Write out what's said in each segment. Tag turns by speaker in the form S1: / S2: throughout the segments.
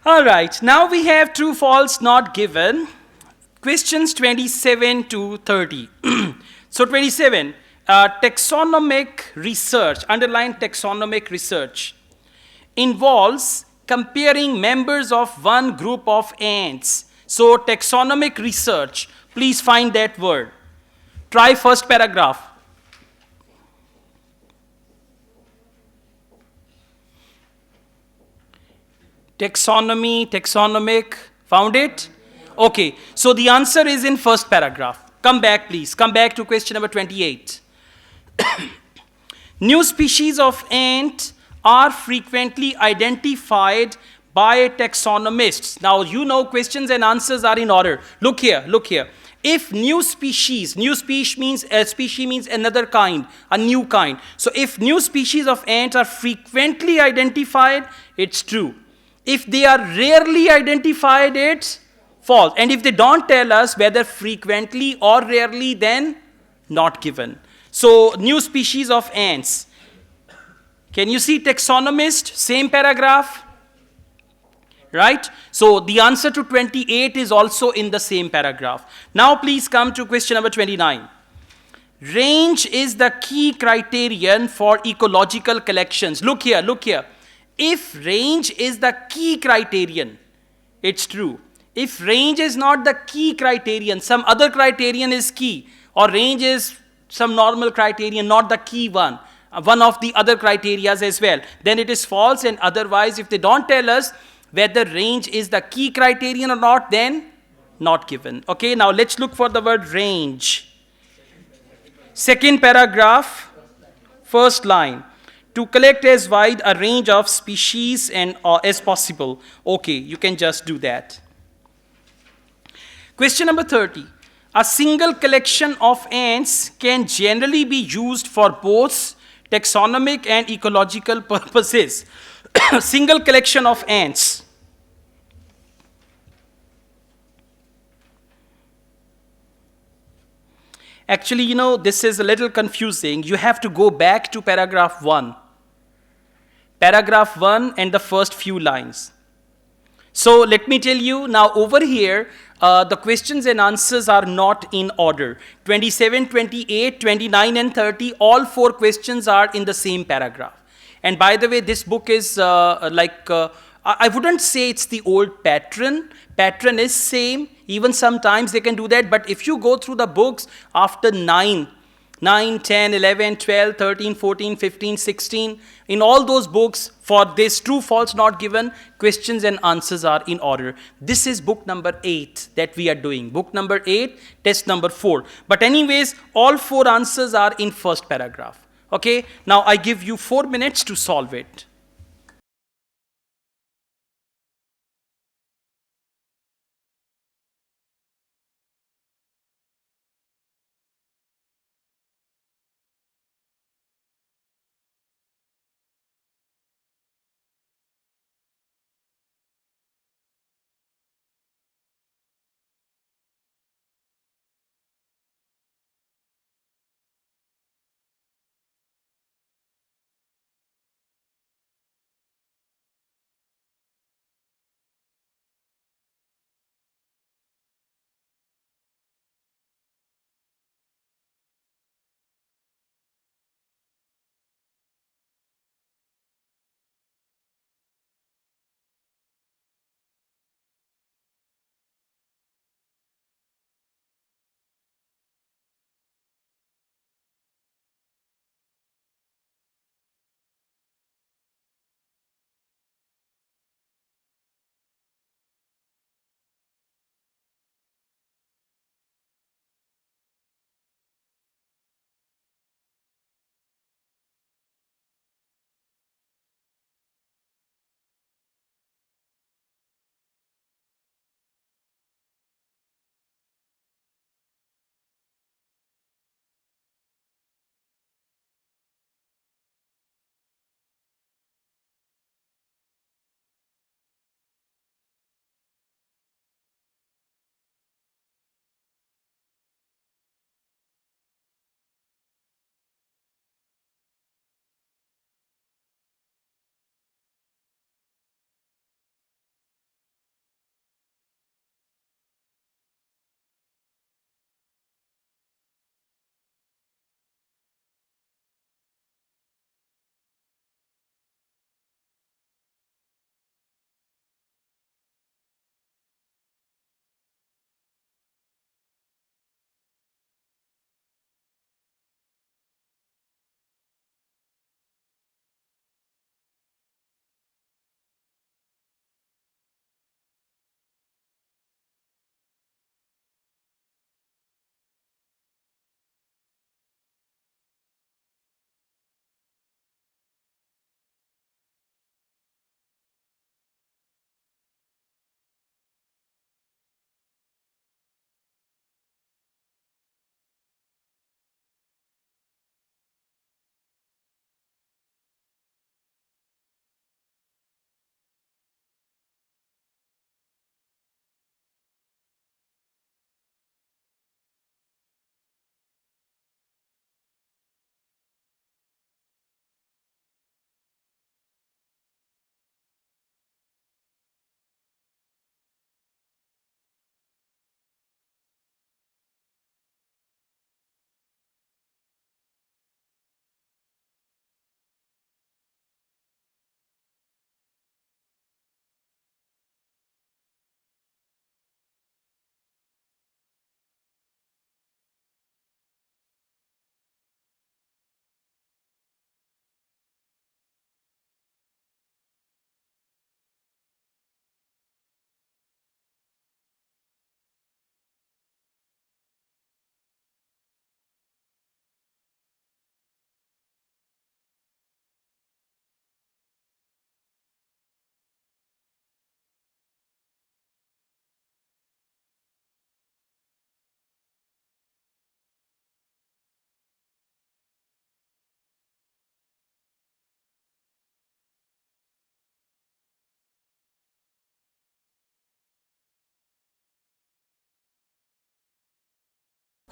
S1: All right, now we have true, false, not given. Questions 27 to 30. So 27, taxonomic research, underline taxonomic research, involves comparing members of one group of ants. So taxonomic research, please find that word. Try first paragraph. Taxonomy, taxonomic, found it? Okay, so the answer is in first paragraph. Come back, please. Come back to question number 28. New species of ant are frequently identified by taxonomists. Now, you know questions and answers are in order. Look here, look here. If new species means another kind, a new kind. So if new species of ants are frequently identified, it's true. If they are rarely identified, it's false. And if they don't tell us whether frequently or rarely, then not given. So new species of ants. Can you see taxonomist? Same paragraph. Right? So the answer to 28 is also in the same paragraph. Now please come to question number 29. Range is the key criterion for ecological collections. Look here, look here. If range is the key criterion, it's true. If range is not the key criterion, some other criterion is key, or range is some normal criterion, not the key one of the other criterias as well, then it is false. And otherwise, if they don't tell us whether range is the key criterion or not, then not given. Okay, now let's look for the word range. Second paragraph, first line. To collect as wide a range of species and as possible. Okay, you can just do that. Question number 30. A single collection of ants can generally be used for both taxonomic and ecological purposes. Single collection of ants. Actually, you know, this is a little confusing. You have to go back to paragraph 1. Paragraph 1 and the first few lines. So let me tell you now over here, the questions and answers are not in order. 27, 28, 29 and 30, all 4 questions are in the same paragraph. And by the way, this book is I wouldn't say it's the old pattern. Pattern is same. Even sometimes they can do that. But if you go through the books after 9, 10, 11, 12, 13, 14, 15, 16. In all those books, for this true, false, not given, questions and answers are in order. This is book number 8 that we are doing. Book number 8, test number 4. But anyways, all 4 answers are in first paragraph. Okay, now I give you 4 minutes to solve it.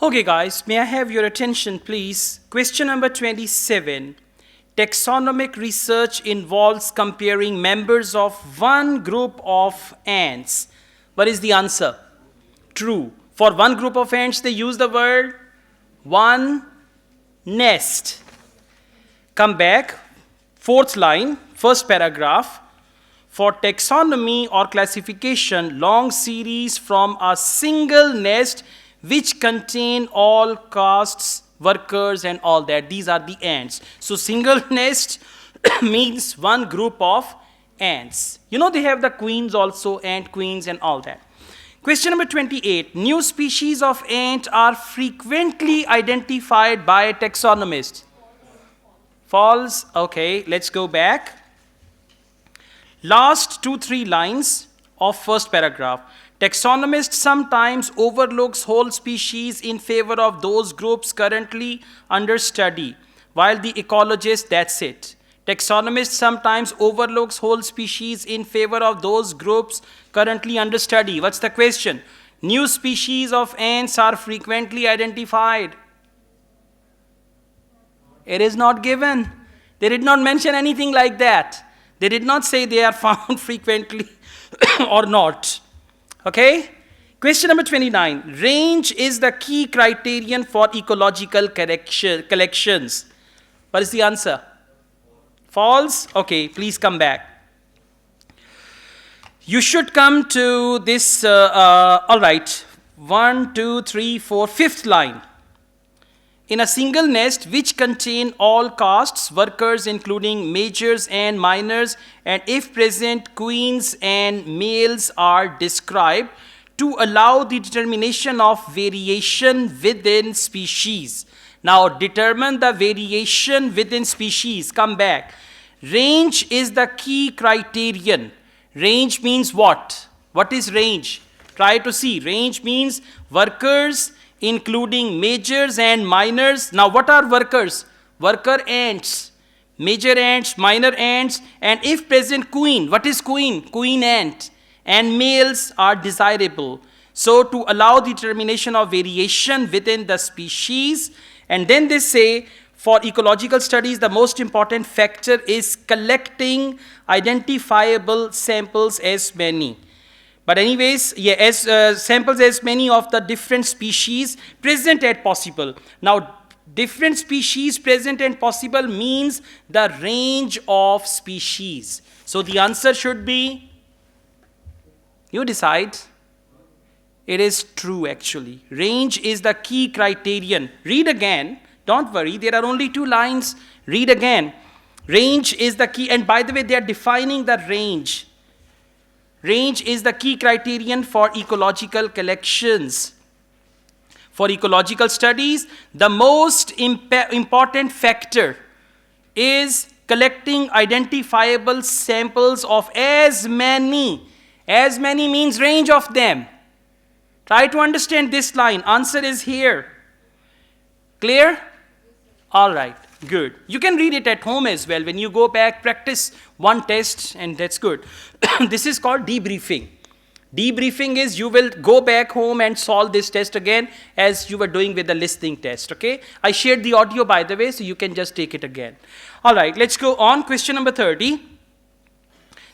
S1: Okay, guys, may I have your attention, please? Question number 27. Taxonomic research involves comparing members of one group of ants. What is the answer? True. For one group of ants, they use the word one nest. Come back. Fourth line, first paragraph. For taxonomy or classification, long series from a single nest which contain all castes, workers and all that. These are the ants. So single nest means one group of ants. You know they have the queens also, ant queens and all that. Question number 28. New species of ant are frequently identified by taxonomists. False. Okay, let's go back. Last 2-3 lines of first paragraph. Taxonomist sometimes overlooks whole species in favor of those groups currently under study, while the ecologist, that's it. Taxonomist sometimes overlooks whole species in favor of those groups currently under study. What's the question? New species of ants are frequently identified. It is not given. They did not mention anything like that. They did not say they are found frequently or not. Okay? Question number 29. Range is the key criterion for ecological collections. What is the answer? False? Okay, please come back. You should come to this, all right, 1, 2, 3, 4, fifth line. In a single nest which contain all castes, workers including majors and minors, and if present, queens and males are described to allow the determination of variation within species. Now determine the variation within species. Come back. Range is the key criterion. Range means what? What is range? Try to see. Range means workers including majors and minors. Now what are workers? Worker ants, major ants, minor ants, and if present, queen. What is queen? Queen ant. And males are desirable. So to allow the determination of variation within the species, and then they say for ecological studies the most important factor is collecting identifiable samples as many. But anyways, yeah, as samples as many of the different species present as possible. Now, different species present and possible means the range of species. So the answer should be, you decide. It is true actually. Range is the key criterion. Read again. Don't worry, there are only 2 lines. Read again. Range is the key, and by the way, they are defining the range. Range is the key criterion for ecological collections. For ecological studies, the most important factor is collecting identifiable samples of as many. As many means range of them. Try to understand this line. Answer is here. Clear? All right. Good. You can read it at home as well. When you go back, practice one test, and that's good. This is called debriefing. Debriefing is you will go back home and solve this test again as you were doing with the listening test, okay? I shared the audio, by the way, so you can just take it again. All right, let's go on. Question number 30.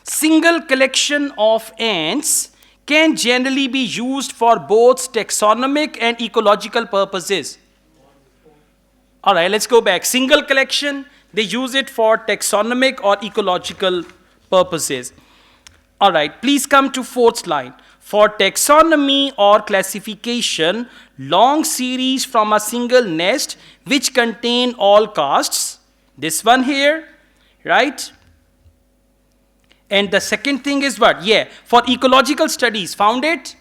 S1: Single collection of ants can generally be used for both taxonomic and ecological purposes. All right, let's go back. Single collection, they use it for taxonomic or ecological purposes. All right, please come to 4th line. For taxonomy or classification, long series from a single nest which contain all castes. This one here, right? And the second thing is what? Yeah, for ecological studies, found it?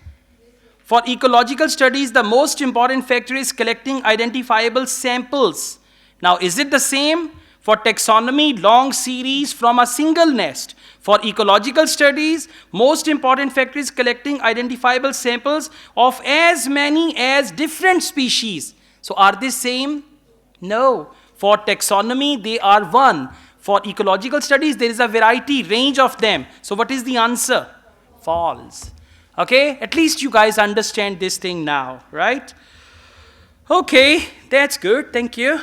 S1: For ecological studies, the most important factor is collecting identifiable samples. Now, is it the same? For taxonomy, long series from a single nest. For ecological studies, most important factor is collecting identifiable samples of as many as different species. So, are they same? No. For taxonomy, they are one. For ecological studies, there is a variety, range of them. So, what is the answer? False. Okay, at least you guys understand this thing now, right? Okay, that's good. Thank you.